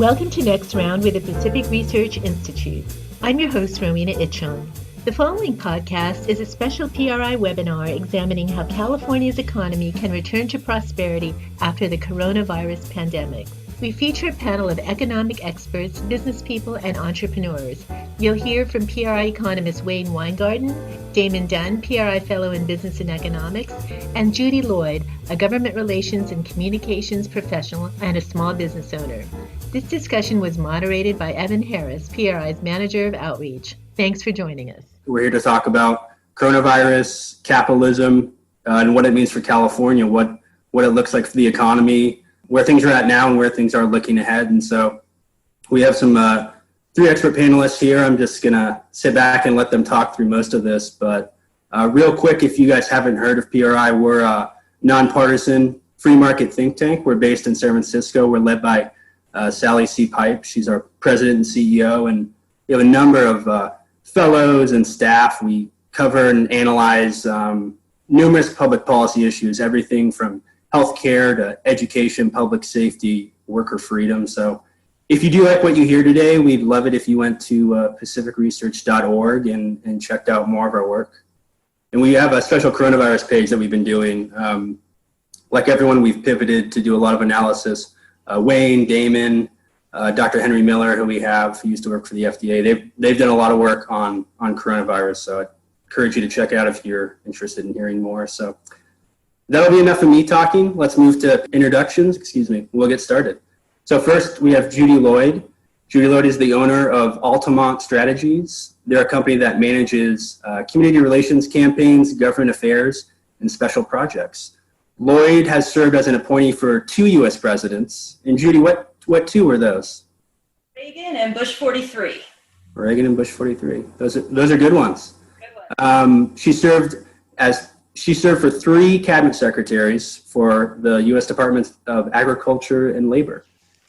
Welcome to Next Round with the Pacific Research Institute. I'm your host, Rowena Itchon. The following podcast is a special PRI webinar examining how California's economy can return to prosperity after the coronavirus pandemic. We feature a panel of economic experts, business people, and entrepreneurs. You'll hear from PRI economist Wayne Weingarten, Damon Dunn, PRI fellow in business and economics, and Judy Lloyd, a government relations and communications professional and a small business owner. This discussion was moderated by Evan Harris, PRI's manager of outreach. Thanks for joining us. We're here to talk about coronavirus, capitalism, and what it means for California, what it looks like for the economy, where things are at now and where things are looking ahead. And so we have some three expert panelists here. I'm just going to sit back and let them talk through most of this. But real quick, if you guys haven't heard of PRI, we're a nonpartisan free market think tank. We're based in San Francisco. We're led by Sally C. Pipe. She's our president and CEO. And we have a number of fellows and staff. We cover and analyze numerous public policy issues, everything from healthcare to education, public safety, worker freedom. So if you do like what you hear today, we'd love it if you went to pacificresearch.org and checked out more of our work. And we have a special coronavirus page that we've been doing. Like everyone, we've pivoted to do a lot of analysis. Wayne, Damon, Dr. Henry Miller, who we have, who used to work for the FDA, they've done a lot of work on coronavirus. So I encourage you to check it out if you're interested in hearing more. So that'll be enough of me talking. Let's move to introductions. We'll get started. So first, we have Judy Lloyd. Judy Lloyd is the owner of Altamont Strategies. They're a company that manages community relations campaigns, government affairs, and special projects. Lloyd has served as an appointee for 2 U.S. presidents. And Judy, what 2 were those? Reagan and Bush 43. Reagan and Bush 43. Those are good ones. Good ones. She served for 3 cabinet secretaries for the U.S. Departments of Agriculture and Labor.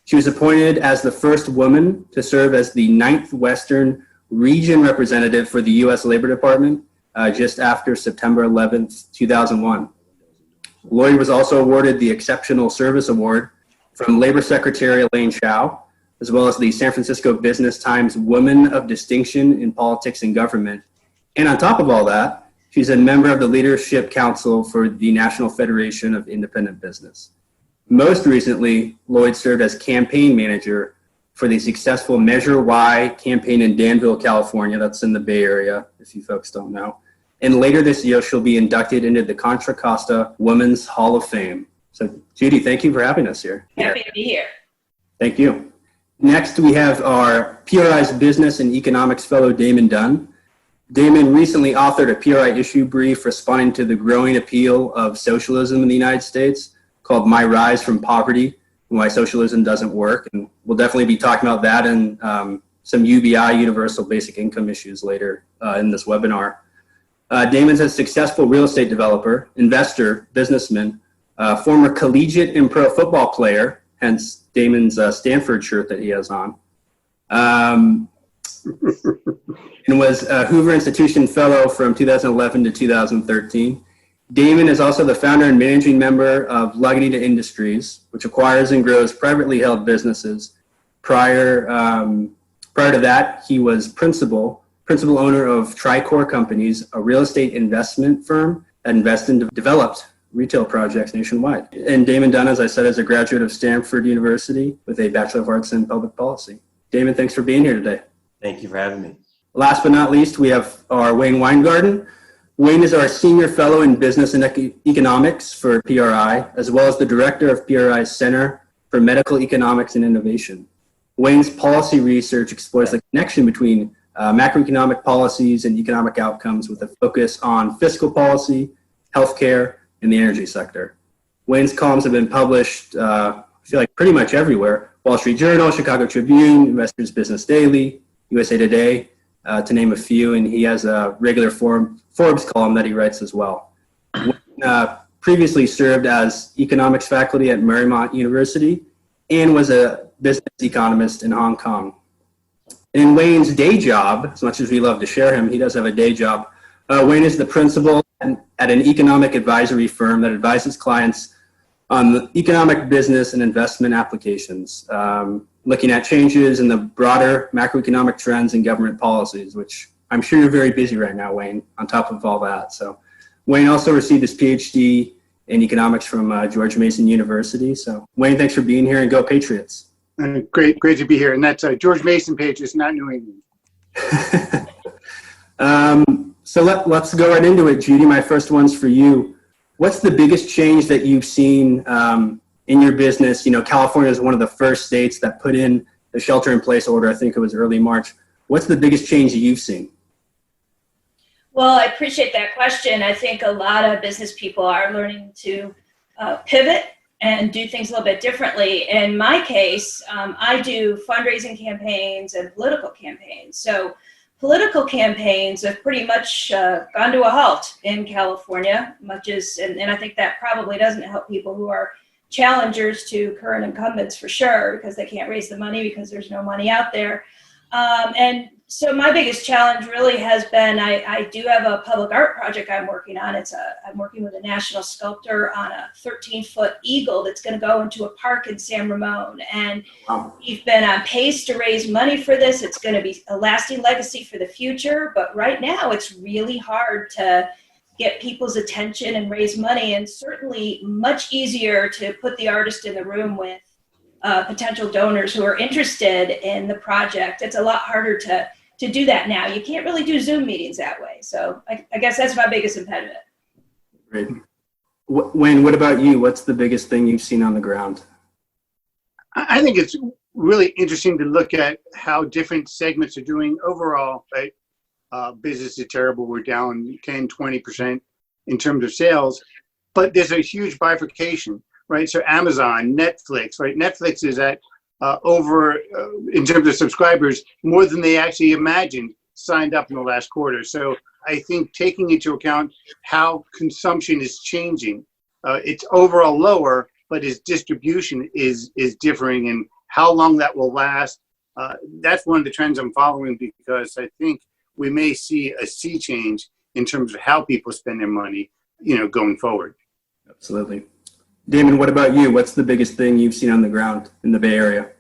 She was appointed as the first woman to serve as the 9th Western Region Representative for the U.S. Labor Department just after September 11th, 2001. Lloyd was also awarded the Exceptional Service Award from Labor Secretary Elaine Chao, as well as the San Francisco Business Times Woman of Distinction in Politics and Government. And on top of all that, she's a member of the Leadership Council for the National Federation of Independent Business. Most recently, Lloyd served as campaign manager for the successful Measure Y campaign in Danville, California. That's in the Bay Area, if you folks don't know. And later this year, she'll be inducted into the Contra Costa Women's Hall of Fame. So, Judy, thank you for having us here. Happy to be here. Thank you. Next, we have our PRI's Business and Economics Fellow, Damon Dunn. Damon recently authored a PRI issue brief responding to the growing appeal of socialism in the United States called My Rise from Poverty and Why Socialism Doesn't Work. And we'll definitely be talking about that and some UBI, Universal Basic Income issues later in this webinar. Damon's a successful real estate developer, investor, businessman, former collegiate and pro football player, hence Damon's Stanford shirt that he has on. And was a Hoover Institution Fellow from 2011 to 2013. Damon is also the founder and managing member of Lagunitas Industries, which acquires and grows privately held businesses. Prior to that, he was principal owner of Tricor Companies, a real estate investment firm that invests in developed retail projects nationwide. And Damon Dunn, as I said, is a graduate of Stanford University with a Bachelor of Arts in Public Policy. Damon, thanks for being here today. Thank you for having me. Last but not least, we have our Wayne Weingarten. Wayne is our Senior Fellow in Business and Economics for PRI, as well as the Director of PRI's Center for Medical Economics and Innovation. Wayne's policy research explores the connection between macroeconomic policies and economic outcomes with a focus on fiscal policy, healthcare, and the energy sector. Wayne's columns have been published, I feel like pretty much everywhere. Wall Street Journal, Chicago Tribune, Investors Business Daily, USA Today, to name a few, and he has a regular Forbes column that he writes as well. Wayne previously served as economics faculty at Marymount University and was a business economist in Hong Kong. In Wayne's day job, as much as we love to share him, he does have a day job. Wayne is the principal at an economic advisory firm that advises clients on economic business and investment applications. looking at changes in the broader macroeconomic trends and government policies, which I'm sure you're very busy right now, Wayne, on top of all that. So Wayne also received his PhD in economics from George Mason University. So Wayne, thanks for being here, and go Patriots. Great to be here. And that's George Mason Patriots, not New England. So let's go right into it. Judy, my first one's for you. What's the biggest change that you've seen in your business? You know, California is one of the first states that put in the shelter-in-place order. I think it was early March. What's the biggest change that you've seen? Well, I appreciate that question. I think a lot of business people are learning to pivot and do things a little bit differently. In my case, I do fundraising campaigns and political campaigns. So political campaigns have pretty much gone to a halt in California, and I think that probably doesn't help people who are challengers to current incumbents for sure, because they can't raise the money because there's no money out there. And so my biggest challenge really has been, I do have a public art project I'm working on. I'm working with a national sculptor on a 13-foot eagle that's going to go into a park in San Ramon. And we've been on pace to raise money for this. It's going to be a lasting legacy for the future. But right now, it's really hard to get people's attention and raise money, and certainly much easier to put the artist in the room with potential donors who are interested in the project. It's a lot harder to do that now. You can't really do Zoom meetings that way. So I guess that's my biggest impediment. Great. Wayne, what about you? What's the biggest thing you've seen on the ground? I think it's really interesting to look at how different segments are doing overall. Right? Business is terrible. We're down 10, 20% in terms of sales, but there's a huge bifurcation, right? So Amazon, Netflix, right? Netflix is at over, in terms of subscribers, more than they actually imagined signed up in the last quarter. So I think taking into account how consumption is changing, it's overall lower, but its distribution is differing, and how long that will last. That's one of the trends I'm following, because I think we may see a sea change in terms of how people spend their money, going forward. Absolutely. Damon, what about you? What's the biggest thing you've seen on the ground in the Bay Area?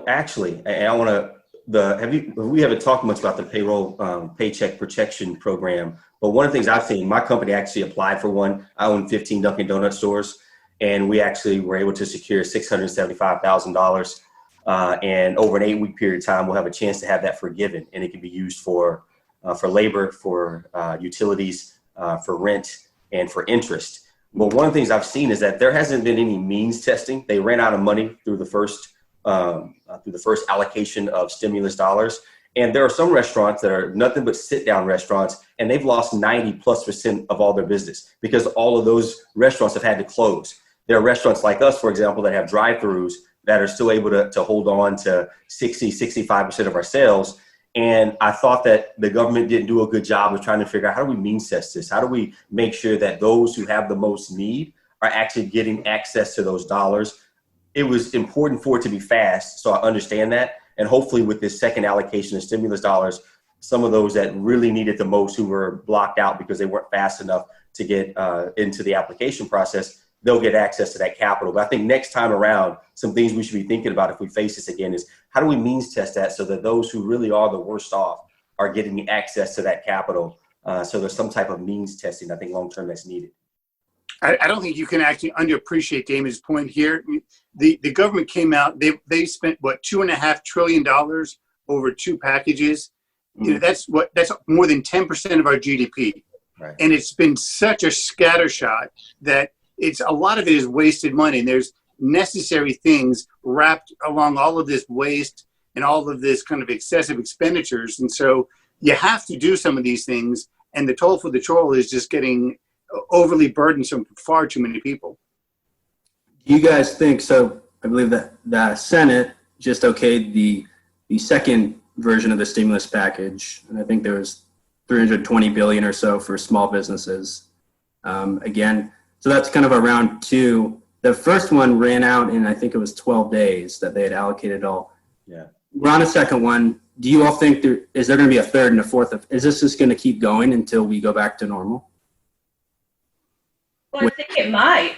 Actually, and I want to, we haven't talked much about the payroll paycheck protection program, but one of the things I've seen, my company actually applied for one. I own 15 Dunkin' Donut stores, and we actually were able to secure $675,000. And over an 8-week period of time, we'll have a chance to have that forgiven, and it can be used for labor, for utilities, for rent, and for interest. But one of the things I've seen is that there hasn't been any means testing. They ran out of money through the first allocation of stimulus dollars. And there are some restaurants that are nothing but sit-down restaurants, and they've lost 90+% of all their business because all of those restaurants have had to close. There are restaurants like us, for example, that have drive-throughs that are still able to hold on to 65% of our sales. And I thought that the government didn't do a good job of trying to figure out, how do we means test this? How do we make sure that those who have the most need are actually getting access to those dollars? It was important for it to be fast, so I understand that. And hopefully with this second allocation of stimulus dollars, some of those that really needed the most, who were blocked out because they weren't fast enough to get into the application process, they'll get access to that capital. But I think next time around, some things we should be thinking about if we face this again is, how do we means test that so that those who really are the worst off are getting access to that capital? So there's some type of means testing, I think, long-term that's needed. I don't think you can actually underappreciate Damon's point here. The government came out, they spent, $2.5 trillion over 2 packages. That's more than 10% of our GDP. Right. And it's been such a scattershot that a lot of it is wasted money, and there's necessary things wrapped along all of this waste and all of this kind of excessive expenditures. And so you have to do some of these things, and the toll for the troll is just getting overly burdensome for far too many people. Do you guys think, so I believe that the Senate just okayed the second version of the stimulus package, and I think there was $320 billion or so for small businesses. Again, so that's kind of a round 2. The first one ran out in, I think it was 12 days that they had allocated all. Yeah. We're on a second one. Do you all think is there going to be a third and a fourth? Is this just going to keep going until we go back to normal? Well, I think it might.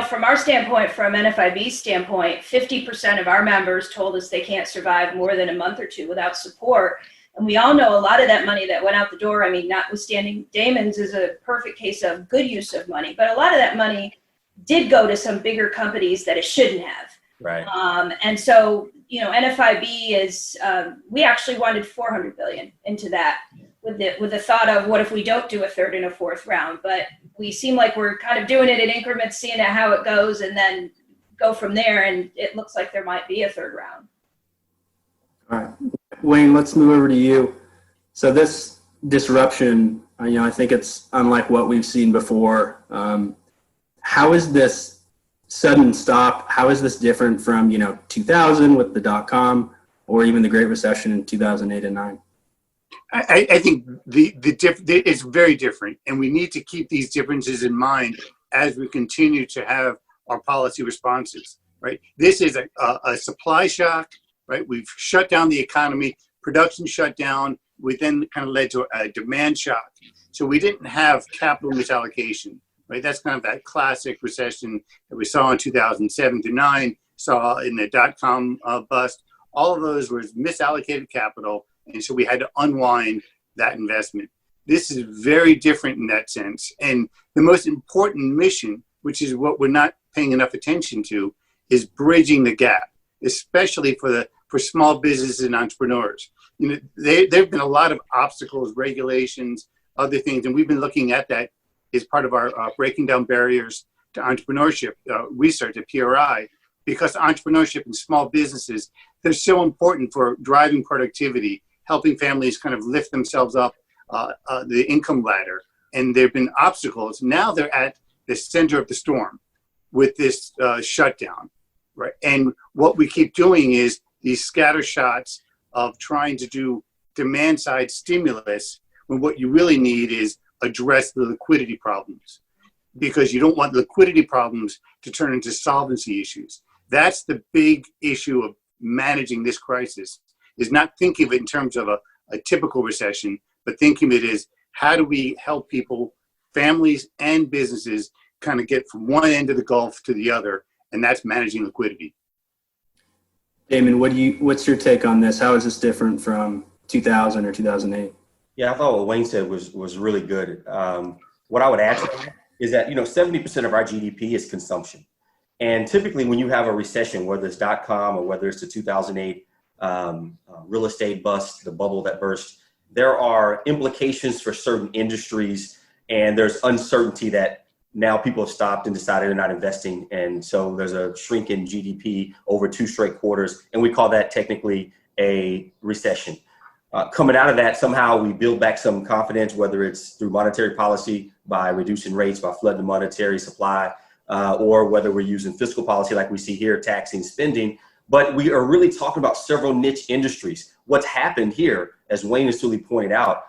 from our standpoint, from NFIB's standpoint, 50% of our members told us they can't survive more than a month or two without support. And we all know a lot of that money that went out the door, I mean, notwithstanding Damon's is a perfect case of good use of money, but a lot of that money did go to some bigger companies that it shouldn't have. Right. And so, NFIB is, we actually wanted $400 billion into that with the thought of what if we don't do a third and a fourth round, but we seem like we're kind of doing it in increments, seeing how it goes, and then go from there. And it looks like there might be a third round. All right, Wayne, let's move over to you. So this disruption, I think it's unlike what we've seen before. How is this sudden stop? How is this different from 2000 with the .com, or even the Great Recession in 2008 and 9? I think it's very different, and we need to keep these differences in mind as we continue to have our policy responses. Right, this is a supply shock. Right, we've shut down the economy, production shut down. We then kind of led to a demand shock. So we didn't have capital misallocation. Right, that's kind of that classic recession that we saw in 2007 to 9, saw in the .com bust. All of those was misallocated capital, and so we had to unwind that investment. This is very different in that sense. And the most important mission, which is what we're not paying enough attention to, is bridging the gap, especially for small businesses and entrepreneurs. There have been a lot of obstacles, regulations, other things, and we've been looking at that as part of our breaking down barriers to entrepreneurship research at PRI, because entrepreneurship and small businesses, they're so important for driving productivity, helping families kind of lift themselves up the income ladder. And there have been obstacles. Now they're at the center of the storm with this shutdown, right? And what we keep doing is these scatter shots of trying to do demand side stimulus, when what you really need is address the liquidity problems, because you don't want liquidity problems to turn into solvency issues. That's the big issue of managing this crisis, is not thinking of it in terms of a typical recession, but thinking of it as how do we help people, families and businesses, kind of get from one end of the gulf to the other, and that's managing liquidity. Damon, what's your take on this? How is this different from 2000 or 2008? Yeah, I thought what Wayne said was really good. What I would add to that is that 70% of our GDP is consumption, and typically when you have a recession, whether it's .com or whether it's the 2008 real estate bust, the bubble that burst, there are implications for certain industries, and there's uncertainty that now people have stopped and decided they're not investing, and so there's a shrink in GDP over 2 straight quarters, and we call that technically a recession. Coming out of that, somehow we build back some confidence, whether it's through monetary policy by reducing rates, by flooding the monetary supply, or whether we're using fiscal policy like we see here, taxing spending. But we are really talking about several niche industries. What's happened here, as Wayne has truly pointed out,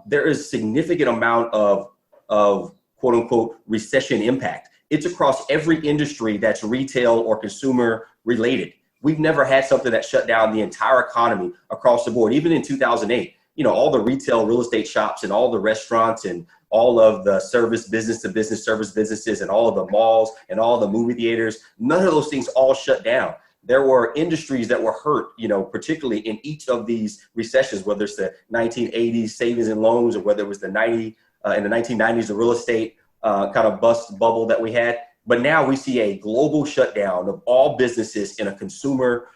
there is significant amount of quote unquote recession impact. It's across every industry that's retail or consumer related. We've never had something that shut down the entire economy across the board. Even in 2008, all the retail real estate shops and all the restaurants and all of the service business to business service businesses and all of the malls and all the movie theaters, none of those things all shut down. There were industries that were hurt, particularly in each of these recessions, whether it's the 1980s savings and loans or whether it was in the 1990s, the real estate kind of bust bubble that we had. But now we see a global shutdown of all businesses in a consumer,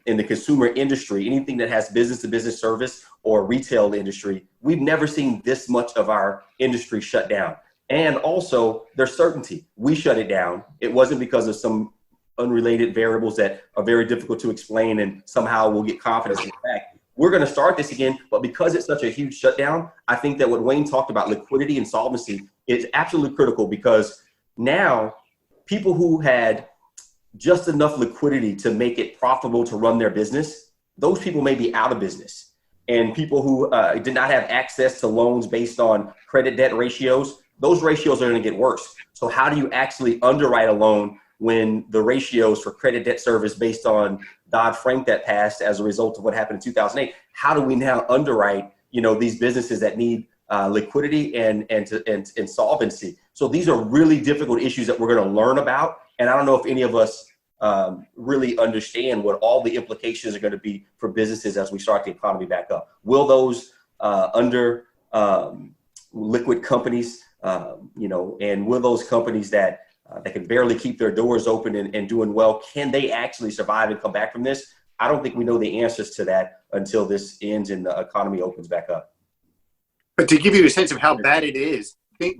in the consumer industry, anything that has business to business service or retail industry. We've never seen this much of our industry shut down. And also there's certainty. We shut it down. It wasn't because of some unrelated variables that are very difficult to explain and somehow we'll get confidence in the fact. We're going to start this again, but because it's such a huge shutdown, I think that what Wayne talked about, liquidity and solvency, is absolutely critical, because now people who had just enough liquidity to make it profitable to run their business, those people may be out of business. And people who did not have access to loans based on credit debt ratios, those ratios are going to get worse. So how do you actually underwrite a loan when the ratios for credit debt service based on Dodd-Frank that passed as a result of what happened in 2008, how do we now underwrite, these businesses that need liquidity and solvency. So these are really difficult issues that we're going to learn about. And I don't know if any of us really understand what all the implications are going to be for businesses as we start the economy back up. Will those liquid companies, and will those companies that can barely keep their doors open and doing well, can they actually survive and come back from this? I don't think we know the answers to that until this ends and the economy opens back up. But to give you a sense of how bad it is, I think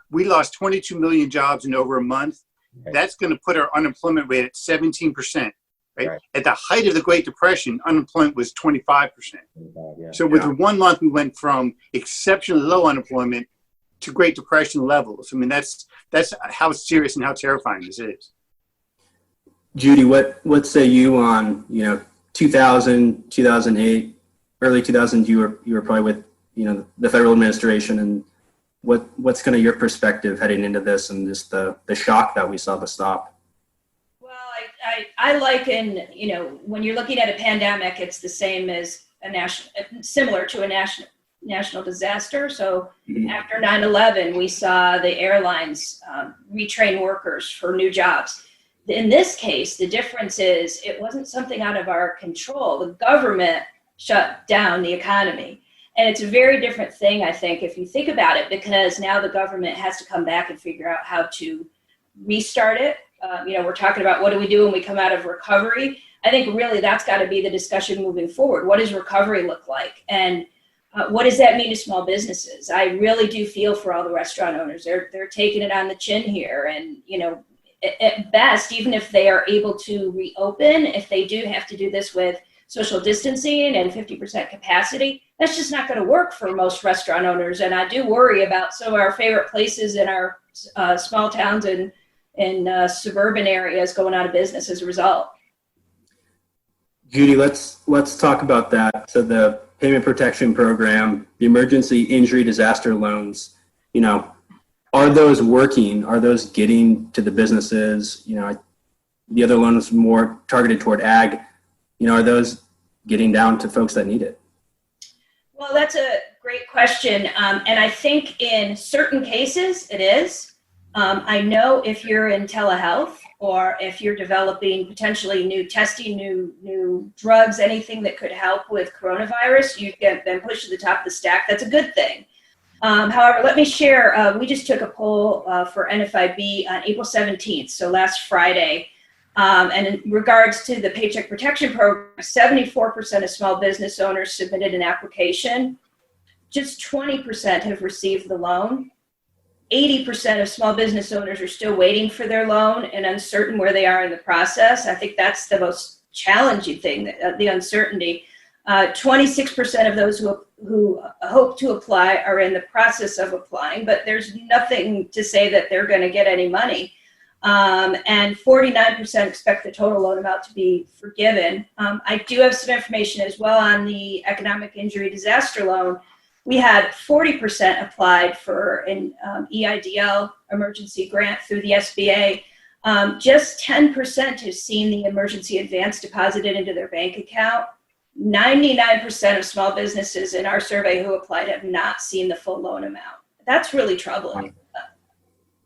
we lost 22 million jobs in over a month. Right. That's going to put our unemployment rate at 17%. Right? At the height of the Great Depression, unemployment was 25%. Yeah. So with 1 month, we went from exceptionally low unemployment to Great Depression levels. I mean, that's how serious and how terrifying this is. Judy, what say you on 2000, 2008, early 2000s? You were probably with the federal administration, and what's kind of your perspective heading into this and just the shock that we saw the stop? Well, I liken, when you're looking at a pandemic, it's the same as similar to a national disaster. So after 9/11, we saw the airlines retrain workers for new jobs. In this case, the difference is it wasn't something out of our control. The government shut down the economy. And it's a very different thing, I think, if you think about it, because now the government has to come back and figure out how to restart it. We're talking about what do we do when we come out of recovery. I think really that's got to be the discussion moving forward. What does recovery look like? And what does that mean to small businesses? I really do feel for all the restaurant owners. They're taking it on the chin here. And, at best, even if they are able to reopen, if they do have to do this with social distancing and 50% capacity, that's just not going to work for most restaurant owners. And I do worry about some of our favorite places in our small towns and suburban areas going out of business as a result. Judy, let's talk about that. So the payment protection program, the emergency injury disaster loans, are those working? Are those getting to the businesses? The other loans more targeted toward ag. Are those getting down to folks that need it? Well, that's a great question. And I think in certain cases it is. I know if you're in telehealth or if you're developing potentially new testing, new drugs, anything that could help with coronavirus, you get them pushed to the top of the stack. That's a good thing. However, let me share, we just took a poll for NFIB on April 17th, so last Friday. And in regards to the Paycheck Protection Program, 74% of small business owners submitted an application. Just 20% have received the loan. 80% of small business owners are still waiting for their loan and uncertain where they are in the process. I think that's the most challenging thing, the uncertainty. 26% of those who hope to apply are in the process of applying, but there's nothing to say that they're going to get any money. And 49% expect the total loan amount to be forgiven. I do have some information as well on the economic injury disaster loan. We had 40% applied for an EIDL emergency grant through the SBA. Just 10% have seen the emergency advance deposited into their bank account. 99% of small businesses in our survey who applied have not seen the full loan amount. That's really troubling.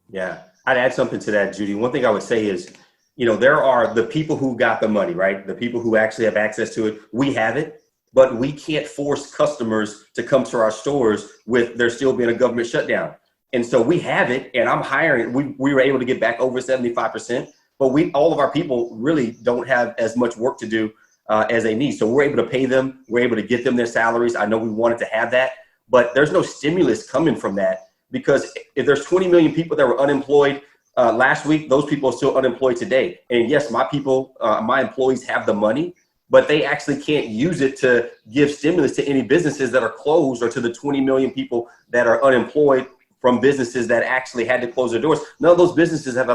Yeah, I'd add something to that, Judy. One thing I would say is, there are the people who got the money, right? The people who actually have access to it. We have it, but we can't force customers to come to our stores with there still being a government shutdown. And so we have it, and I'm hiring. We were able to get back over 75%, but all of our people really don't have as much work to do as they need. So we're able to pay them. We're able to get them their salaries. I know we wanted to have that, but there's no stimulus coming from that, because if there's 20 million people that were unemployed last week, those people are still unemployed today. And yes, my employees have the money, but they actually can't use it to give stimulus to any businesses that are closed or to the 20 million people that are unemployed from businesses that actually had to close their doors. None of those businesses have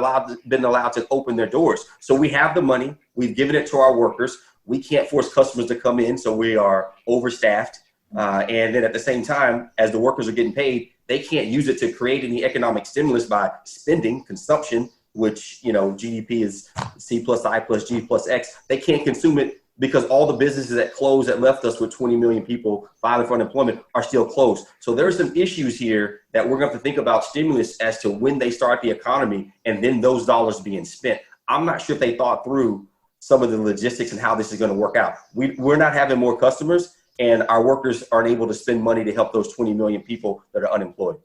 been allowed to open their doors. So we have the money. We've given it to our workers. We can't force customers to come in, so we are overstaffed. And then at the same time, as the workers are getting paid, they can't use it to create any economic stimulus by spending, consumption, which, GDP is C plus I plus G plus X. They can't consume it because all the businesses that closed that left us with 20 million people filing for unemployment are still closed. So there are some issues here that we're going to have to think about stimulus as to when they start the economy and then those dollars being spent. I'm not sure if they thought through some of the logistics and how this is going to work out. We're not having more customers, and our workers aren't able to spend money to help those 20 million people that are unemployed.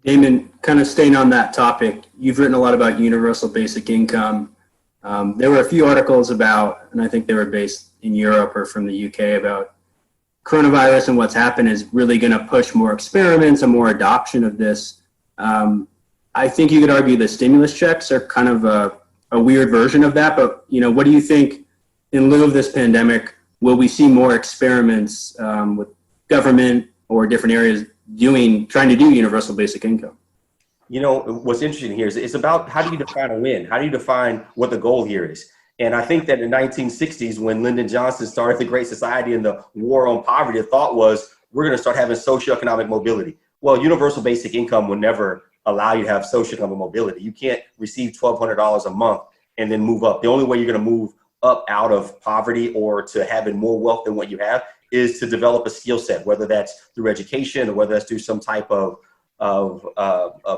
Damon, kind of staying on that topic, you've written a lot about universal basic income. There were a few articles about, and I think they were based in Europe or from the UK, about coronavirus and what's happened is really going to push more experiments and more adoption of this. I think you could argue the stimulus checks are kind of a weird version of that, but what do you think in lieu of this pandemic, will we see more experiments with government or different areas trying to do universal basic income? What's interesting here is it's about how do you define a win? How do you define what the goal here is? And I think that in the 1960s, when Lyndon Johnson started the Great Society and the war on poverty, the thought was we're going to start having socioeconomic mobility. Well, universal basic income will never allow you to have socioeconomic mobility. You can't receive $1,200 a month and then move up. The only way you're going to move up out of poverty or to having more wealth than what you have is to develop a skill set, whether that's through education or whether that's through some type of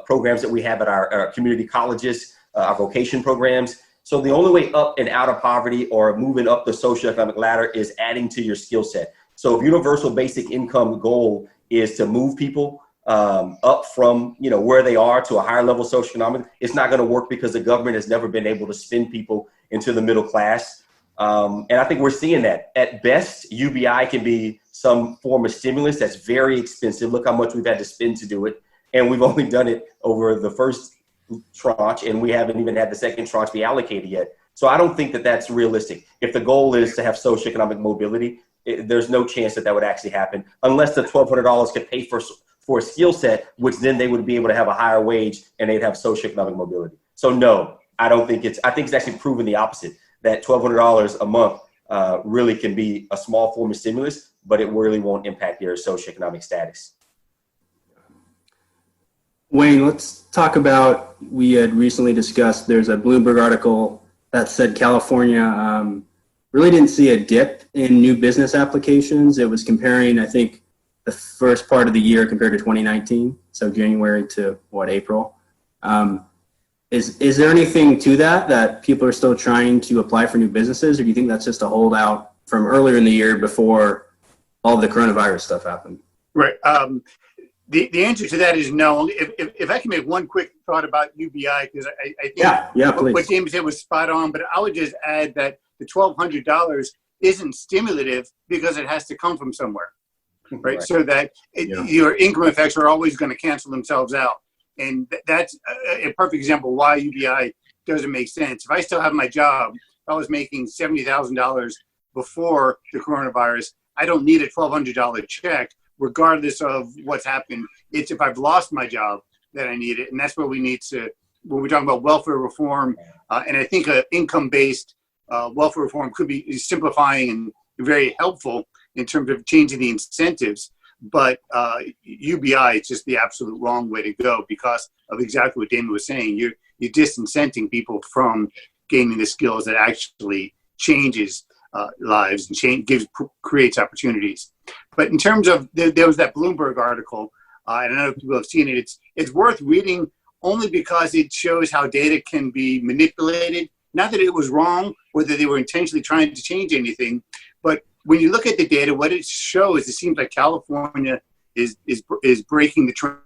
programs that we have at our community colleges, our vocation programs. So the only way up and out of poverty or moving up the socioeconomic ladder is adding to your skill set. So if universal basic income goal is to move people up from where they are to a higher level socioeconomic, it's not going to work because the government has never been able to spin people into the middle class. And I think we're seeing that. At best, UBI can be some form of stimulus that's very expensive. Look how much we've had to spend to do it. And we've only done it over the first tranche, and we haven't even had the second tranche be allocated yet. So I don't think that that's realistic. If the goal is to have socioeconomic mobility, there's no chance that would actually happen unless the $1,200 could pay for a skill set, which then they would be able to have a higher wage and they'd have socioeconomic mobility. So no, I think it's actually proven the opposite, that $1,200 a month really can be a small form of stimulus, but it really won't impact your socioeconomic status. Wayne, let's talk about, we had recently discussed, there's a Bloomberg article that said California really didn't see a dip in new business applications. It was comparing, I think, the first part of the year compared to 2019, so January to April. Is there anything to that people are still trying to apply for new businesses, or do you think that's just a holdout from earlier in the year before all the coronavirus stuff happened? Right. The answer to that is no. If I can make one quick thought about UBI, because I think please. What James said was spot on, but I would just add that the $1,200 isn't stimulative because it has to come from somewhere, right? So that your income effects are always going to cancel themselves out. And that's a perfect example why UBI doesn't make sense. If I still have my job, if I was making $70,000 before the coronavirus, I don't need a $1,200 check, regardless of what's happened. It's if I've lost my job that I need it. And that's where we need to, when we're talking about welfare reform, and I think income-based welfare reform could be simplifying and very helpful in terms of changing the incentives. But UBI is just the absolute wrong way to go because of exactly what Damon was saying. You're disincenting people from gaining the skills that actually changes lives and creates opportunities. But in terms of, there was that Bloomberg article, and I know people have seen it. It's worth reading only because it shows how data can be manipulated. Not that it was wrong, or that they were intentionally trying to change anything, but when you look at the data, what it shows, it seems like California is breaking the trend.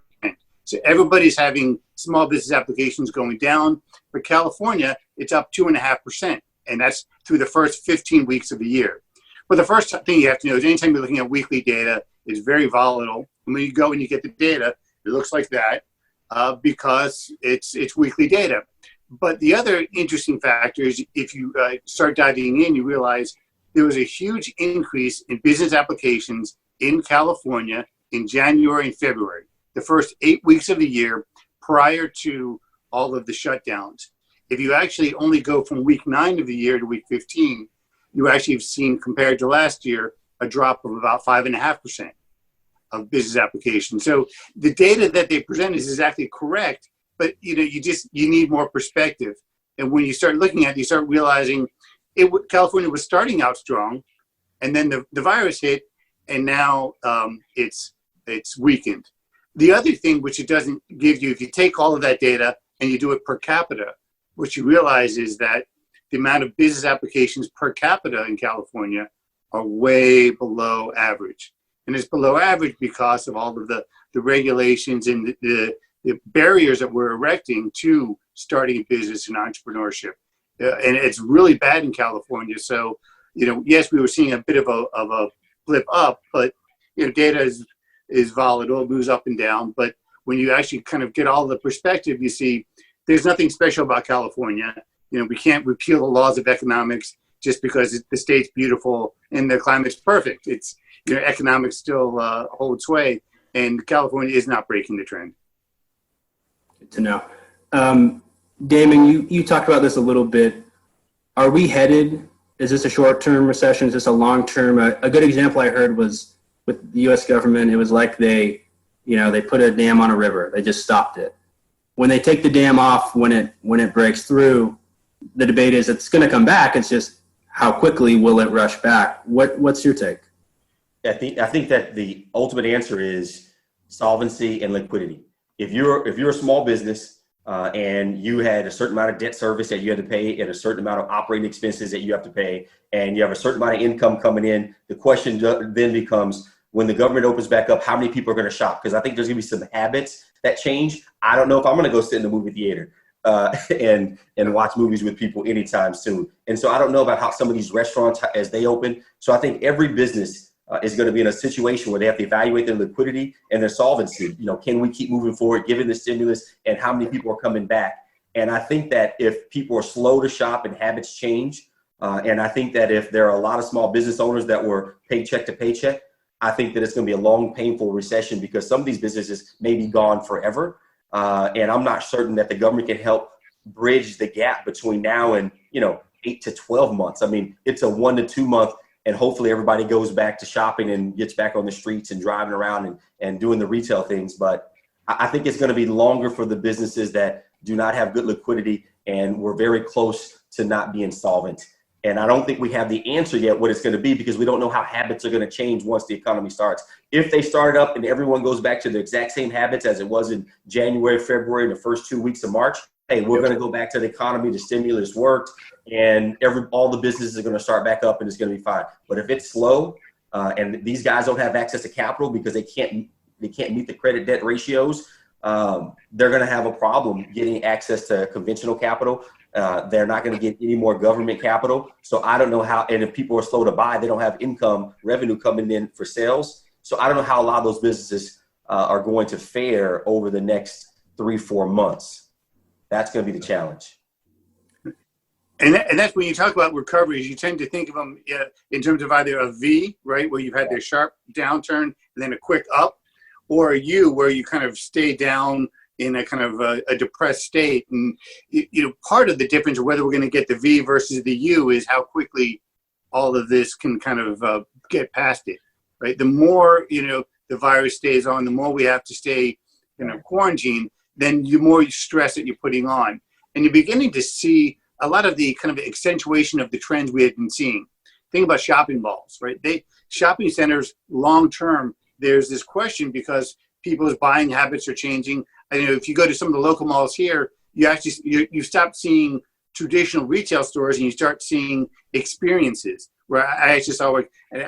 So everybody's having small business applications going down. For California, it's up 2.5%, and that's through the first 15 weeks of the year. But the first thing you have to know is anytime you're looking at weekly data, it's very volatile. And when you go and you get the data, it looks like that because it's weekly data. But the other interesting factor is if you start diving in, you realize there was a huge increase in business applications in California in January and February, the first 8 weeks of the year prior to all of the shutdowns. If you actually only go from week 9 of the year to week 15, you actually have seen, compared to last year, a drop of about 5.5% of business applications. So the data that they present is exactly correct, but you need more perspective. And when you start looking at it, you start realizing California was starting out strong, and then the virus hit, and now it's weakened. The other thing which it doesn't give you, if you take all of that data and you do it per capita, what you realize is that the amount of business applications per capita in California are way below average. And it's below average because of all of the regulations and the barriers that we're erecting to starting a business and entrepreneurship. And it's really bad in California. So, yes, we were seeing a bit of a blip up, but, data is volatile, it moves up and down. But when you actually kind of get all the perspective, you see there's nothing special about California. We can't repeal the laws of economics just because the state's beautiful and the climate's perfect. It's, economics still hold sway, and California is not breaking the trend. Good to know. Damon, you talked about this a little bit. Are we headed? Is this a short-term recession? Is this a long-term? A good example I heard was with the U.S. government. It was like they put a dam on a river. They just stopped it. When they take the dam off, when it breaks through, the debate is it's going to come back. It's just how quickly will it rush back? What's your take? I think that the ultimate answer is solvency and liquidity. If you're a small business and you had a certain amount of debt service that you had to pay and a certain amount of operating expenses that you have to pay, and you have a certain amount of income coming in, the question then becomes, when the government opens back up, how many people are going to shop? Because I think there's going to be some habits that change. I don't know if I'm going to go sit in the movie theater and watch movies with people anytime soon. And so I don't know about how some of these restaurants, as they open. So I think every business is going to be in a situation where they have to evaluate their liquidity and their solvency. Can we keep moving forward given the stimulus, and how many people are coming back? And I think that if people are slow to shop and habits change, and I think that if there are a lot of small business owners that were paycheck to paycheck, I think that it's going to be a long, painful recession because some of these businesses may be gone forever. And I'm not certain that the government can help bridge the gap between now and, 8 to 12 months. I mean, it's a 1 to 2 month, and hopefully everybody goes back to shopping and gets back on the streets and driving around and doing the retail things. But I think it's going to be longer for the businesses that do not have good liquidity, and we're very close to not being solvent. And I don't think we have the answer yet what it's going to be, because we don't know how habits are going to change once the economy starts. If they start up and everyone goes back to the exact same habits as it was in January, February, and the first 2 weeks of March, hey, we're going to go back to the economy. The stimulus worked, and all the businesses are going to start back up, and it's going to be fine. But if it's slow and these guys don't have access to capital because they can't meet the credit debt ratios, they're going to have a problem getting access to conventional capital. They're not going to get any more government capital. So I don't know how, and if people are slow to buy, they don't have revenue coming in for sales. So I don't know how a lot of those businesses are going to fare over the next 3-4 months. That's going to be the challenge. And that's when you talk about recoveries, you tend to think of them in terms of either a V, right, where you've had this sharp downturn and then a quick up, or a U, where you kind of stay down in a kind of a depressed state. And, part of the difference of whether we're going to get the V versus the U is how quickly all of this can kind of get past it, right? The more, the virus stays on, the more we have to stay quarantined, then the more stress that you're putting on. And you're beginning to see a lot of the kind of accentuation of the trends we had been seeing. Think about shopping malls, right? Shopping centers, long term, there's this question because people's buying habits are changing. If you go to some of the local malls here, you stop seeing traditional retail stores and you start seeing experiences. Where I actually saw,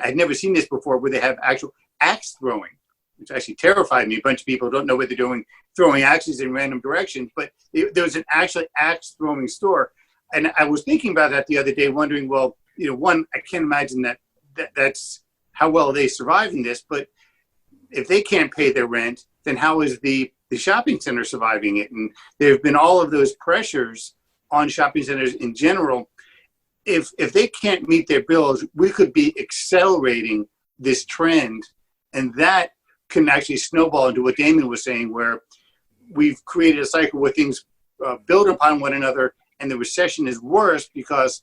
I'd never seen this before, where they have actual axe throwing, which actually terrified me. A bunch of people don't know what they're doing, throwing axes in random directions. But there was an actually axe throwing store. And I was thinking about that the other day, wondering, well, one, I can't imagine that's how well they survive in this. But if they can't pay their rent, then how is the shopping center surviving it? And there have been all of those pressures on shopping centers in general. If they can't meet their bills, we could be accelerating this trend. And that can actually snowball into what Damon was saying, where we've created a cycle where things build upon one another, and the recession is worse because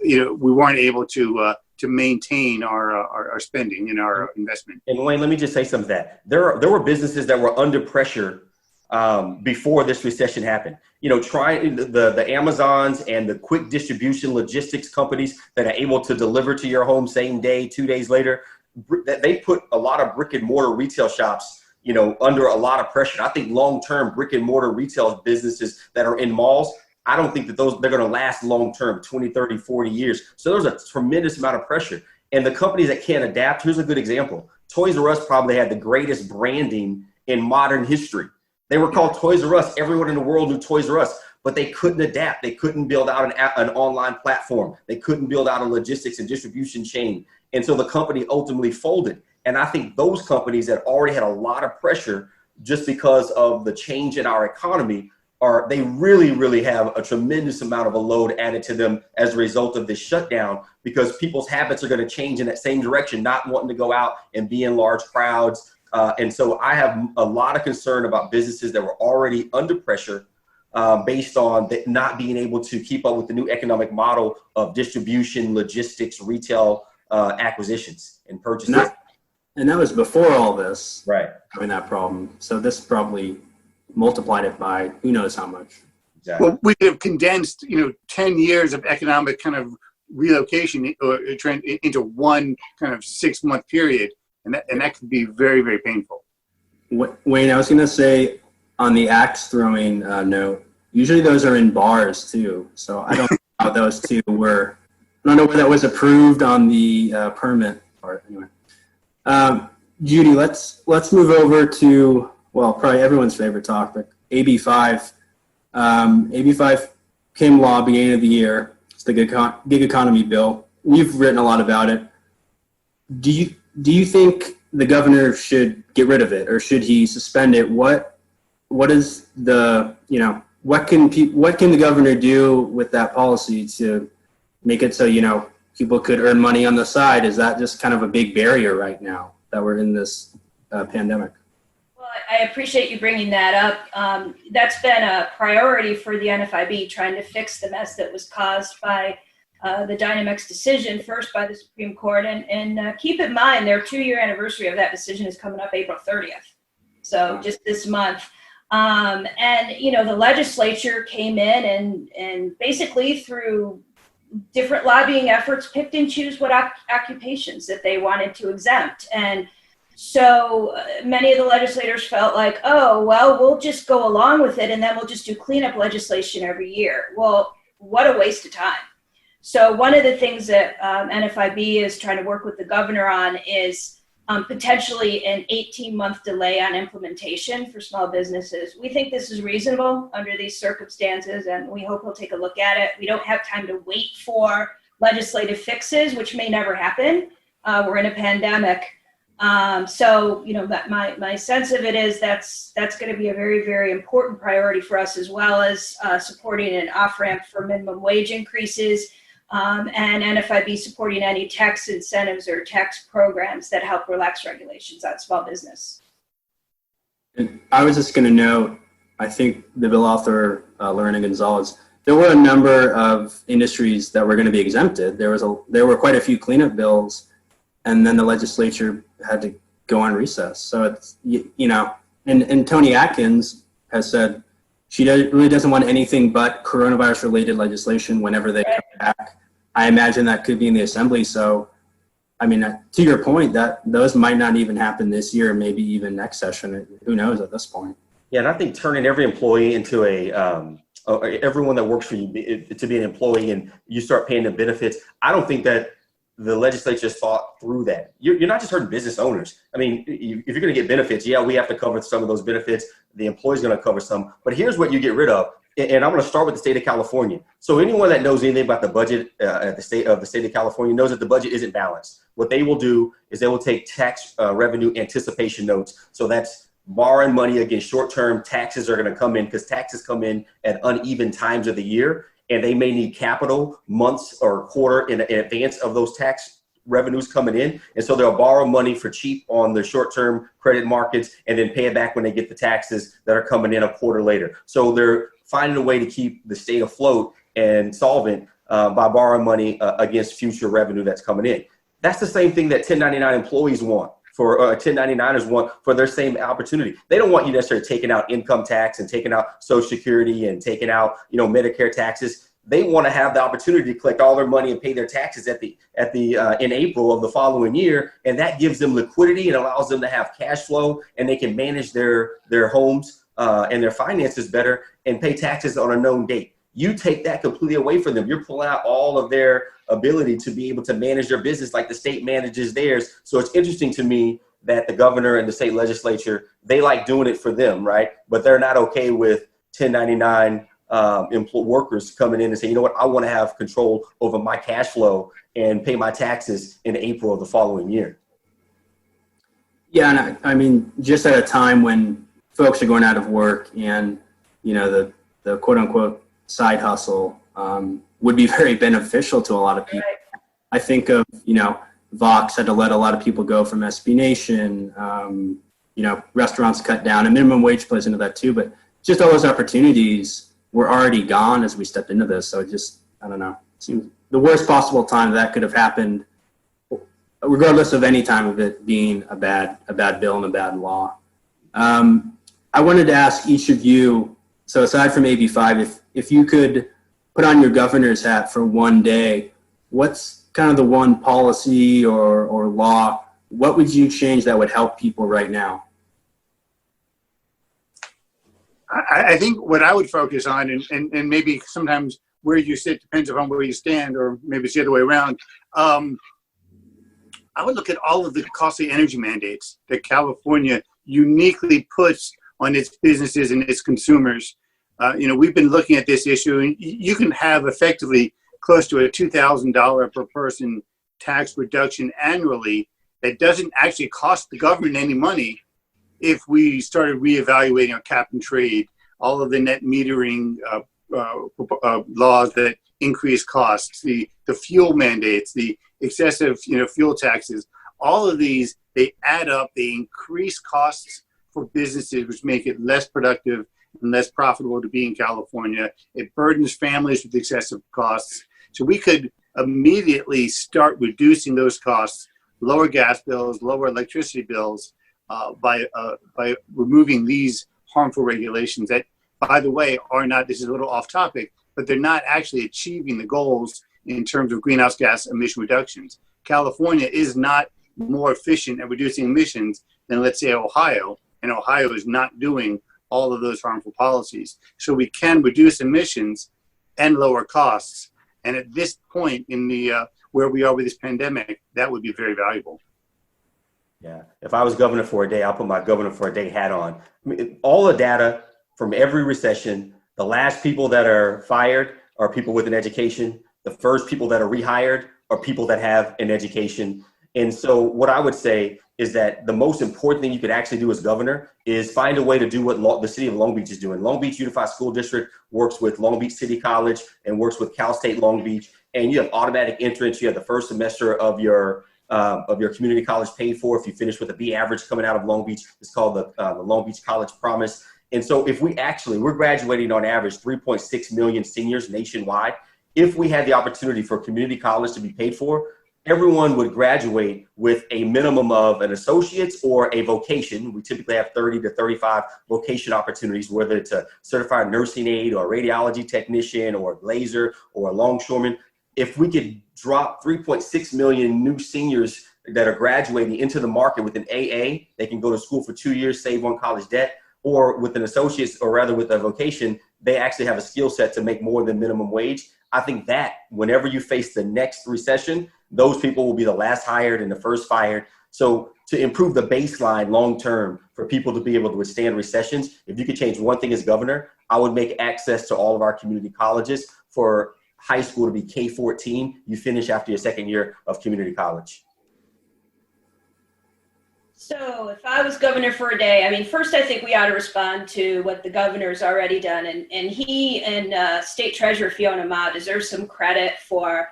we weren't able to maintain our spending and our investment. And Wayne, let me just say something to that. There were businesses that were under pressure before this recession happened. You know, trying the Amazons and the quick distribution logistics companies that are able to deliver to your home same day, 2 days later, that they put a lot of brick and mortar retail shops, you know, under a lot of pressure. I think long-term brick and mortar retail businesses that are in malls, I don't think that they're going to last long-term, 20, 30, 40 years. So there's a tremendous amount of pressure. And the companies that can't adapt, here's a good example. Toys R Us probably had the greatest branding in modern history. They were called Toys R Us. Everyone in the world knew Toys R Us, but they couldn't adapt. They couldn't build out an online platform. They couldn't build out a logistics and distribution chain. And so the company ultimately folded. And I think those companies that already had a lot of pressure just because of the change in our economy they really, really have a tremendous amount of a load added to them as a result of this shutdown, because people's habits are going to change in that same direction, not wanting to go out and be in large crowds. And so I have a lot of concern about businesses that were already under pressure based on not being able to keep up with the new economic model of distribution, logistics, retail acquisitions and purchases. And that was before all this, right? Having that problem. So this probably multiplied it by who knows how much. Exactly. Well, we have condensed, 10 years of economic kind of relocation or trend into one kind of 6-month period. And that could be very, very painful. Wayne, I was going to say on the axe throwing note, usually those are in bars too. So I don't know how those two were. I don't know where that was approved on the permit part. Anyway, Judy, let's move over to, well, probably everyone's favorite topic, AB 5. AB 5 came law beginning of the year. It's the gig economy bill. We've written a lot about it. Do you think the governor should get rid of it, or should he suspend it? What is the, what can the governor do with that policy to make it so, people could earn money on the side? Is that just kind of a big barrier right now that we're in this pandemic? Well, I appreciate you bringing that up. That's been a priority for the NFIB, trying to fix the mess that was caused by the Dynamex decision, first by the Supreme Court. And keep in mind, their 2-year anniversary of that decision is coming up April 30th. So just this month. And, the legislature came in and basically through different lobbying efforts picked and choose what occupations that they wanted to exempt. And so many of the legislators felt like, oh, well, we'll just go along with it and then we'll just do cleanup legislation every year. Well, what a waste of time. So one of the things that NFIB is trying to work with the governor on is potentially an 18-month delay on implementation for small businesses. We think this is reasonable under these circumstances, and we hope he'll take a look at it. We don't have time to wait for legislative fixes, which may never happen. We're in a pandemic. So, my sense of it is that's going to be a very, very important priority for us, as well as supporting an off-ramp for minimum wage increases, and NFIB supporting any tax incentives or tax programs that help relax regulations on small business. And I was just going to note, I think the bill author, Lorena Gonzalez, there were a number of industries that were going to be exempted. There were quite a few cleanup bills, and then the legislature had to go on recess. So it's, and Toni Atkins has said she really doesn't want anything but coronavirus-related legislation whenever they come back. I imagine that could be in the assembly. So, to your point, that those might not even happen this year, maybe even next session. Who knows at this point? Yeah, and I think turning every employee into everyone that works for you to be an employee, and you start paying them benefits. I don't think that the legislature thought through that. You're not just hurting business owners. If you're going to get benefits, yeah, we have to cover some of those benefits. The employee's going to cover some. But here's what you get rid of. And I'm going to start with the state of California. So anyone that knows anything about the budget at the state of California knows that the budget isn't balanced. What they will do is they will take tax revenue anticipation notes. So that's borrowing money against short-term taxes are going to come in, because taxes come in at uneven times of the year, and they may need capital months or quarter in advance of those tax revenues coming in. And so they'll borrow money for cheap on the short-term credit markets and then pay it back when they get the taxes that are coming in a quarter later. So they're finding a way to keep the state afloat and solvent by borrowing money against future revenue that's coming in. That's the same thing that 1099 employees want for 1099ers want for their same opportunity. They don't want you necessarily taking out income tax and taking out Social Security and taking out, Medicare taxes. They want to have the opportunity to collect all their money and pay their taxes in April of the following year, and that gives them liquidity and allows them to have cash flow, and they can manage their homes and their finances better and pay taxes on a known date. You take that completely away from them. You're pulling out all of their ability to be able to manage their business like the state manages theirs. So it's interesting to me that the governor and the state legislature, they like doing it for them, right? But they're not okay with 1099 workers coming in and saying, you know what, I want to have control over my cash flow and pay my taxes in April of the following year. Yeah, and I mean, just at a time when folks are going out of work and, the quote unquote side hustle would be very beneficial to a lot of people. I think of, Vox had to let a lot of people go from SB Nation, restaurants cut down, and minimum wage plays into that too, but just all those opportunities were already gone as we stepped into this. So I don't know, it seems the worst possible time that could have happened, regardless of any time of it being a bad bill and a bad law. I wanted to ask each of you, so aside from AB 5, if you could put on your governor's hat for one day, what's kind of the one policy or law, what would you change that would help people right now? I think what I would focus on, and maybe sometimes where you sit depends upon where you stand, or maybe it's the other way around. I would look at all of the costly energy mandates that California uniquely puts on its businesses and its consumers. We've been looking at this issue, and you can have effectively close to a $2,000 per person tax reduction annually that doesn't actually cost the government any money if we started reevaluating our cap and trade, all of the net metering laws that increase costs, the fuel mandates, the excessive fuel taxes, all of these, they add up, they increase costs for businesses, which make it less productive and less profitable to be in California. It burdens families with excessive costs. So we could immediately start reducing those costs, lower gas bills, lower electricity bills, by removing these harmful regulations that, by the way, are not, this is a little off topic, but they're not actually achieving the goals in terms of greenhouse gas emission reductions. California is not more efficient at reducing emissions than, let's say, Ohio, and Ohio is not doing all of those harmful policies. So we can reduce emissions and lower costs. And at this point in the where we are with this pandemic, that would be very valuable. Yeah, if I was governor for a day, I'll put my governor for a day hat on. I mean, all the data from every recession, the last people that are fired are people with an education. The first people that are rehired are people that have an education. And so what I would say is that the most important thing you could actually do as governor is find a way to do what the city of Long Beach is doing. Long Beach Unified School District works with Long Beach City College and works with Cal State Long Beach. And you have automatic entrance. You have the first semester of your community college paid for if you finish with a B average coming out of Long Beach. It's called the Long Beach College Promise. And so if we're graduating on average 3.6 million seniors nationwide. If we had the opportunity for community college to be paid for, everyone would graduate with a minimum of an associate's or a vocation. We typically have 30 to 35 vocation opportunities, whether it's a certified nursing aide or a radiology technician or a glazer or a longshoreman. If we could drop 3.6 million new seniors that are graduating into the market with an AA, they can go to school for 2 years, save on college debt, or with an associate's, or rather with a vocation, they actually have a skill set to make more than minimum wage. I think that whenever you face the next recession, those people will be the last hired and the first fired. So to improve the baseline long term for people to be able to withstand recessions, if you could change one thing as governor, I would make access to all of our community colleges for high school to be K-14. You finish after your second year of community college. So if I was governor for a day, I mean, first, I think we ought to respond to what the governor's already done. And he and State Treasurer Fiona Ma deserve some credit for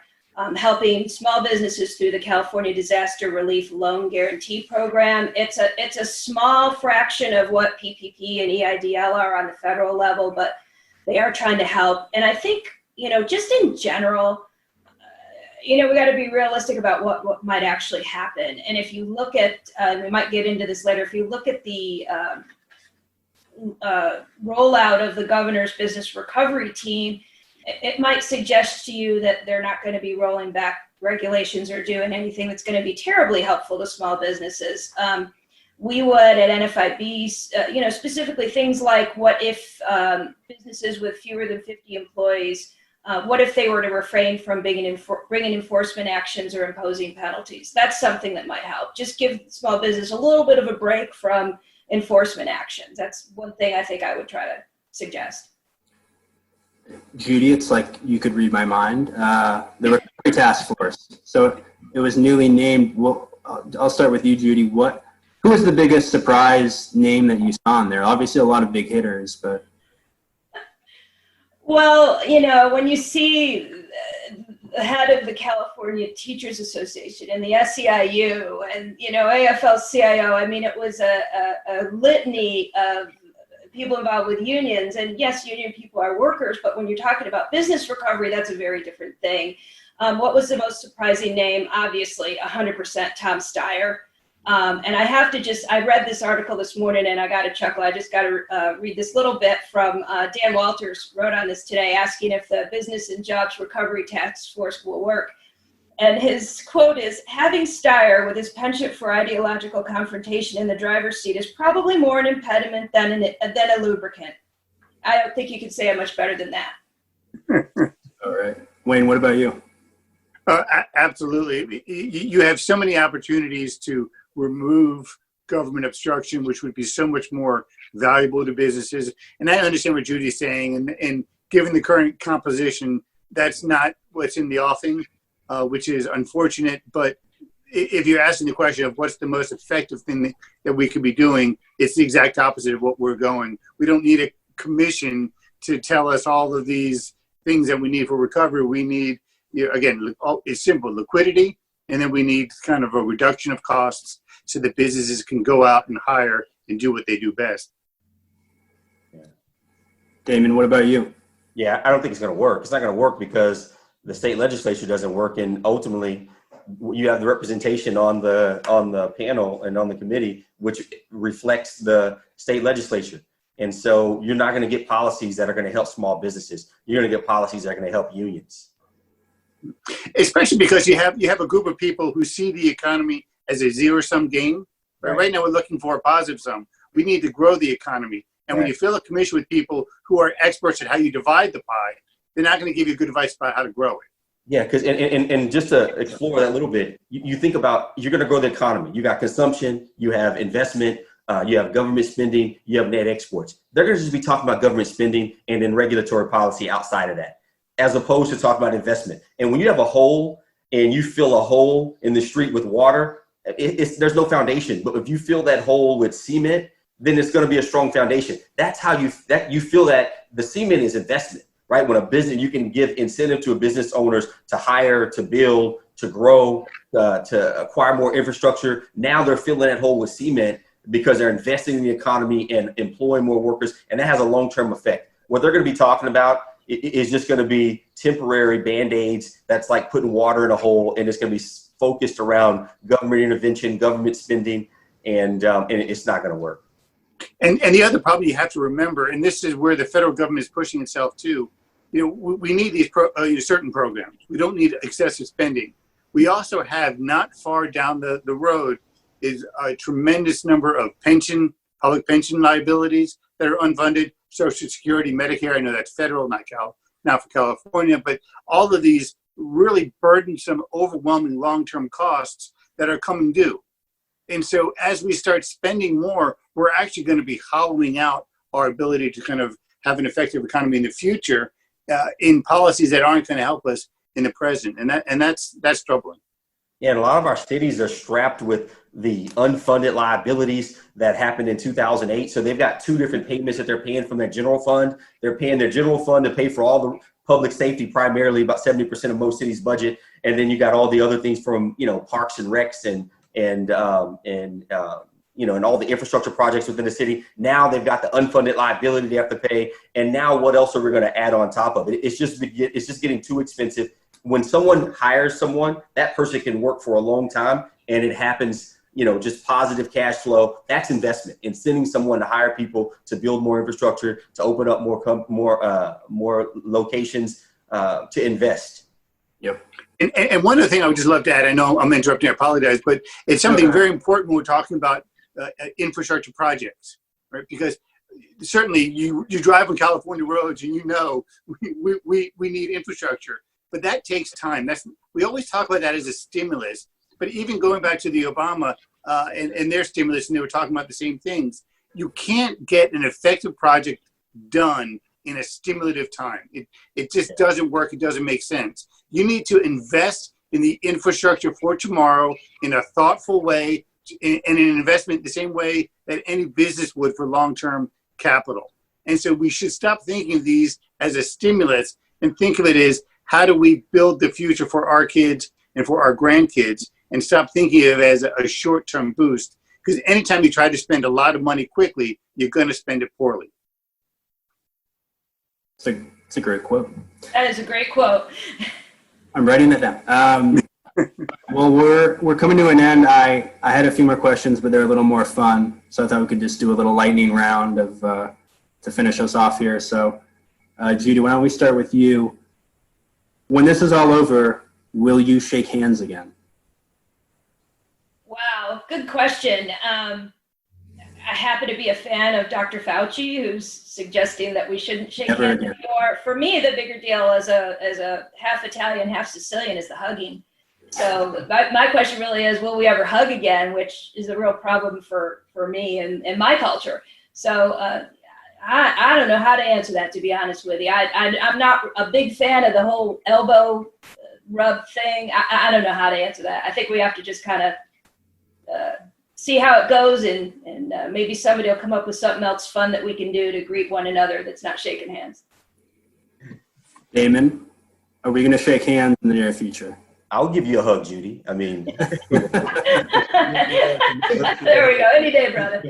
helping small businesses through the California Disaster Relief Loan Guarantee Program. It's a small fraction of what PPP and EIDL are on the federal level, but they are trying to help. And I think, just in general, we got to be realistic about what might actually happen. And if you look at, we might get into this later, if you look at the rollout of the governor's business recovery team, it might suggest to you that they're not going to be rolling back regulations or doing anything that's going to be terribly helpful to small businesses. We would at NFIB, specifically things like what if businesses with fewer than 50 employees, what if they were to refrain from bringing enforcement actions or imposing penalties? That's something that might help. Just give small business a little bit of a break from enforcement actions. That's one thing I think I would try to suggest. Judy, it's like you could read my mind. The Recovery Task Force. So it was newly named. Well, I'll start with you, Judy. Who was the biggest surprise name that you saw in there? Obviously, a lot of big hitters, but. Well, when you see the head of the California Teachers Association and the SEIU and, AFL-CIO, I mean, it was a litany of people involved with unions. And yes, union people are workers, but when you're talking about business recovery, that's a very different thing. What was the most surprising name? Obviously, 100% Tom Steyer. And I have to I read this article this morning and I got to chuckle. I just got to read this little bit from Dan Walters wrote on this today, asking if the Business and Jobs Recovery Task Force will work. And his quote is, having Steyer with his penchant for ideological confrontation in the driver's seat is probably more an impediment than a lubricant. I don't think you could say it much better than that. All right. Wayne, what about you? Absolutely. You have so many opportunities to remove government obstruction, which would be so much more valuable to businesses. And I understand what Judy's saying. And given the current composition, that's not what's in the offing, which is unfortunate. But if you're asking the question of what's the most effective thing that we could be doing, it's the exact opposite of what we're going. We don't need a commission to tell us all of these things that we need for recovery. We need, again, it's simple, liquidity. And then we need kind of a reduction of costs so that businesses can go out and hire and do what they do best. Yeah. Damon, what about you? Yeah, I don't think it's going to work. It's not going to work because the state legislature doesn't work, and ultimately you have the representation on the panel and on the committee, which reflects the state legislature. And so you're not going to get policies that are going to help small businesses. You're going to get policies that are going to help unions. Especially because you have a group of people who see the economy as a zero-sum game. Right now we're looking for a positive sum. We need to grow the economy. And when you fill a commission with people who are experts at how you divide the pie, they're not going to give you good advice about how to grow it. Yeah, because and just to explore that a little bit, you think about you're going to grow the economy. You got consumption, you have investment, you have government spending, you have net exports. They're going to just be talking about government spending and then regulatory policy outside of that, as opposed to talking about investment. And when you have a hole and you fill a hole in the street with water, there's no foundation. But if you fill that hole with cement, then it's going to be a strong foundation. That's how you feel that the cement is investment, right? When a business, you can give incentive to a business owners to hire, to build, to grow, to acquire more infrastructure. Now they're filling that hole with cement because they're investing in the economy and employing more workers. And that has a long-term effect. What they're going to be talking about is just going to be temporary Band-Aids. That's like putting water in a hole, and it's going to be focused around government intervention, government spending, and it's not going to work. And the other problem you have to remember, and this is where the federal government is pushing itself to, we need these certain programs. We don't need excessive spending. We also have, not far down the road, is a tremendous number of public pension liabilities that are unfunded. Social Security, Medicare, I know that's federal, not for California, but all of these really burdensome, overwhelming long-term costs that are coming due. And so as we start spending more, we're actually going to be hollowing out our ability to kind of have an effective economy in the future in policies that aren't going to help us in the present. And that's troubling. Yeah, and a lot of our cities are strapped with the unfunded liabilities that happened in 2008. So they've got two different payments that they're paying from their general fund. They're paying their general fund to pay for all the public safety, primarily about 70% of most cities' budget. And then you got all the other things from, parks and recs and all the infrastructure projects within the city. Now they've got the unfunded liability they have to pay. And now what else are we going to add on top of it? It's just getting too expensive. when someone hires someone, that person can work for a long time, and it happens, just positive cash flow. That's investment in sending someone to hire people to build more infrastructure, to open up more locations, to invest. Yep. And one other thing I would just love to add, I know I'm interrupting, I apologize, but it's something very important when we're talking about infrastructure projects, right? Because certainly you drive on California roads and we need infrastructure, but that takes time. We always talk about that as a stimulus, but even going back to the Obama and their stimulus, and they were talking about the same things, you can't get an effective project done in a stimulative time. It just doesn't work. It doesn't make sense. You need to invest in the infrastructure for tomorrow in a thoughtful way, and an investment the same way that any business would for long-term capital. And so we should stop thinking of these as a stimulus and think of it as, how do we build the future for our kids and for our grandkids, and stop thinking of it as a short-term boost. Because anytime you try to spend a lot of money quickly, you're going to spend it poorly. It's a great quote. That is a great quote. I'm writing that down. Well, we're coming to an end. I had a few more questions, but they're a little more fun. So I thought we could just do a little lightning round to finish us off here. So, Judy, why don't we start with you? When this is all over, will you shake hands again? Wow, good question. I happen to be a fan of Dr. Fauci, who's suggesting that we shouldn't shake hands anymore. For me, the bigger deal as a half Italian, half Sicilian is the hugging. So my question really is, will we ever hug again, which is a real problem for me and my culture. So I don't know how to answer that, to be honest with you. I'm not a big fan of the whole elbow rub thing. I don't know how to answer that. I think we have to just kind of see how it goes, and maybe somebody will come up with something else fun that we can do to greet one another that's not shaking hands. Damon, are we going to shake hands in the near future? I'll give you a hug, Judy. I mean. There we go. Any day, brother.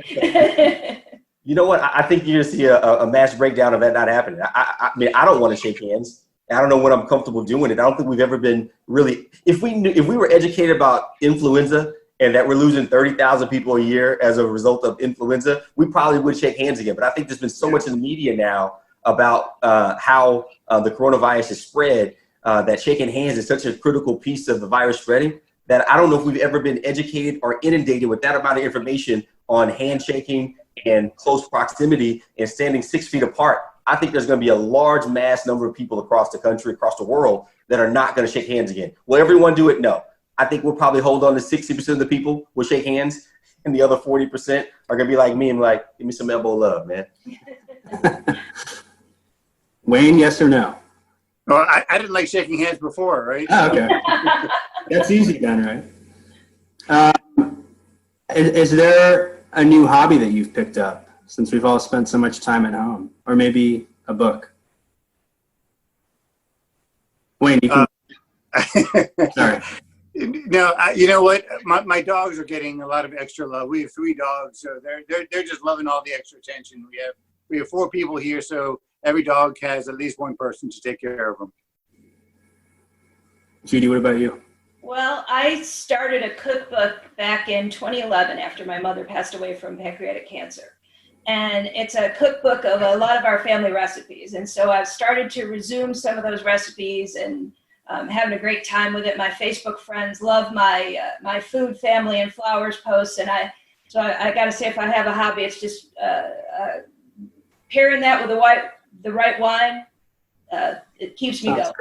You know what? I think you're going to see a mass breakdown of that not happening. I mean, I don't want to shake hands. I don't know when I'm comfortable doing it. I don't think we've ever been really, if we were educated about influenza and that we're losing 30,000 people a year as a result of influenza, we probably would shake hands again. But I think there's been so much in the media now about how the coronavirus is spread, that shaking hands is such a critical piece of the virus spreading, that I don't know if we've ever been educated or inundated with that amount of information on handshaking and close proximity and standing 6 feet apart. I think there's going to be a large mass number of people across the country, across the world, that are not going to shake hands again. Will everyone do it? No. I think we'll probably hold on to 60% of the people will shake hands, and the other 40% are going to be like me and like, give me some elbow love, man. Wayne, yes or no? Well, I didn't like shaking hands before, right? Oh, okay. That's easy then, right? Is there a new hobby that you've picked up since we've all spent so much time at home? Or maybe a book? Wayne, you can. Sorry. No, you know what? My dogs are getting a lot of extra love. We have 3 dogs, so they're just loving all the extra attention. We have 4 people here, so every dog has at least one person to take care of them. Judy, what about you? Well, I started a cookbook back in 2011 after my mother passed away from pancreatic cancer. And it's a cookbook of a lot of our family recipes. And so I've started to resume some of those recipes and having a great time with it. My Facebook friends love my food, family, and flowers posts. And I got to say, if I have a hobby, it's just pairing that with the right wine. It keeps me going.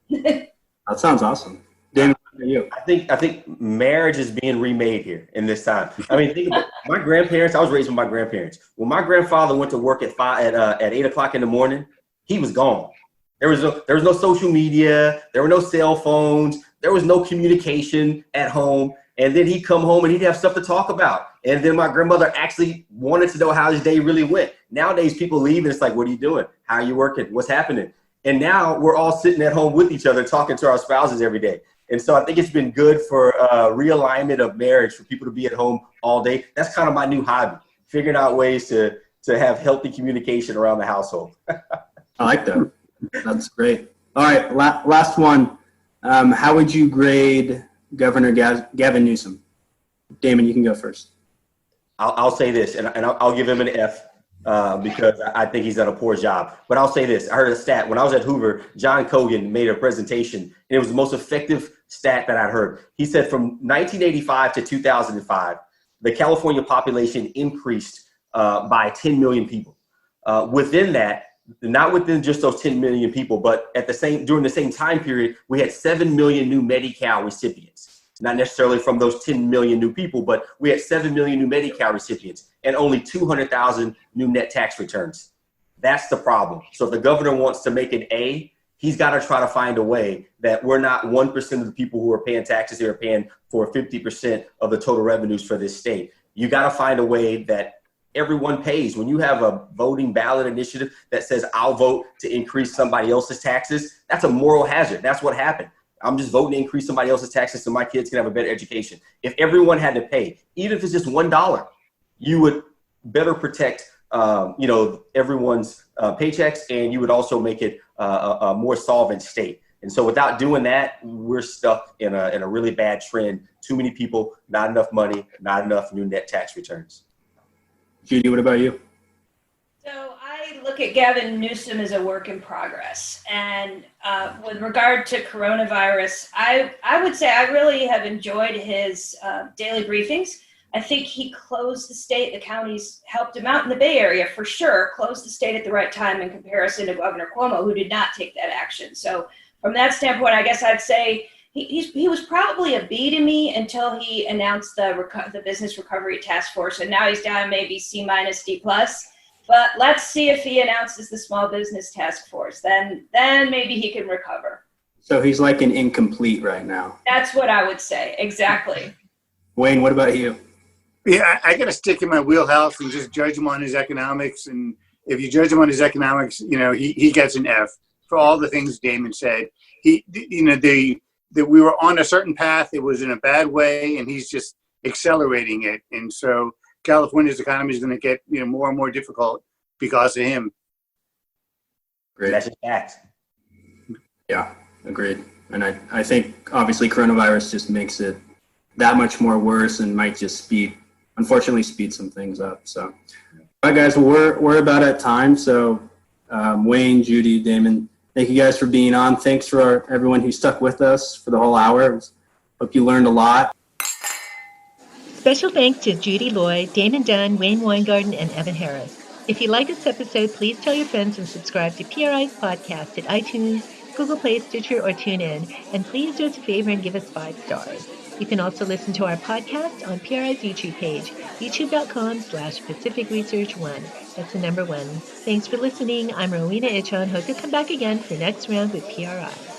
Great. That sounds awesome. Damon, what about you? I think marriage is being remade here in this time. I mean, think about my grandparents. I was raised with my grandparents. When my grandfather went to work at 8 o'clock in the morning, he was gone. There was no social media. There were no cell phones. There was no communication at home. And then he'd come home and he'd have stuff to talk about. And then my grandmother actually wanted to know how his day really went. Nowadays, people leave and it's like, what are you doing? How are you working? What's happening? And now we're all sitting at home with each other, talking to our spouses every day. And so I think it's been good for realignment of marriage, for people to be at home all day. That's kind of my new hobby, figuring out ways to have healthy communication around the household. I like that. That's great. All right, last one. How would you grade Governor Gavin Newsom? Damon, you can go first. I'll say this, and I'll give him an F because I think he's done a poor job. But I'll say this. I heard a stat. When I was at Hoover, John Cogan made a presentation, and it was the most effective stat that I'd heard. He said from 1985 to 2005, the California population increased by 10 million people. Within that, not within just those 10 million people, but during the same time period, we had 7 million new Medi-Cal recipients. Not necessarily from those 10 million new people, but we had 7 million new Medi-Cal recipients and only 200,000 new net tax returns. That's the problem. So if the governor wants to make an A, he's got to try to find a way that we're not 1% of the people who are paying taxes here are paying for 50% of the total revenues for this state. You got to find a way that everyone pays. When you have a voting ballot initiative that says I'll vote to increase somebody else's taxes, that's a moral hazard. That's what happened. I'm just voting to increase somebody else's taxes so my kids can have a better education. If everyone had to pay, even if it's just $1, you would better protect, everyone's paychecks, and you would also make it a more solvent state. And so without doing that, we're stuck in a really bad trend. Too many people, not enough money, not enough new net tax returns. Judy, what about you? So I look at Gavin Newsom as a work in progress. And with regard to coronavirus, I would say I really have enjoyed his daily briefings. I think he closed the state. The counties helped him out in the Bay Area for sure, closed the state at the right time in comparison to Governor Cuomo, who did not take that action. So from that standpoint, I guess I'd say he was probably a B to me until he announced the Business Recovery Task Force. And now he's down maybe C- D+. But let's see if he announces the Small Business Task Force. Then maybe he can recover. So he's like an incomplete right now. That's what I would say. Exactly. Wayne, what about you? Yeah, I got to stick in my wheelhouse and just judge him on his economics. And if you judge him on his economics, he gets an F for all the things Damon said. That we were on a certain path. It was in a bad way, and he's just accelerating it. And so California's economy is going to get more and more difficult because of him. Great. That's a fact. Yeah, agreed. And I think obviously coronavirus just makes it that much more worse and might just unfortunately speed some things up. So, all right, guys, well, we're about at time. So Wayne, Judy, Damon, thank you guys for being on. Thanks for everyone who stuck with us for the whole hour. Hope you learned a lot. Special thanks to Judy Lloyd, Damon Dunn, Wayne Weingarten, and Evan Harris. If you like this episode, please tell your friends and subscribe to PRI's podcast at iTunes, Google Play, Stitcher, or TuneIn. And please do us a favor and give us 5 stars. You can also listen to our podcast on PRI's YouTube page, youtube.com/Pacific Research 1. That's the number 1. Thanks for listening. I'm Rowena Ichon. Hope you'll come back again for next round with PRI.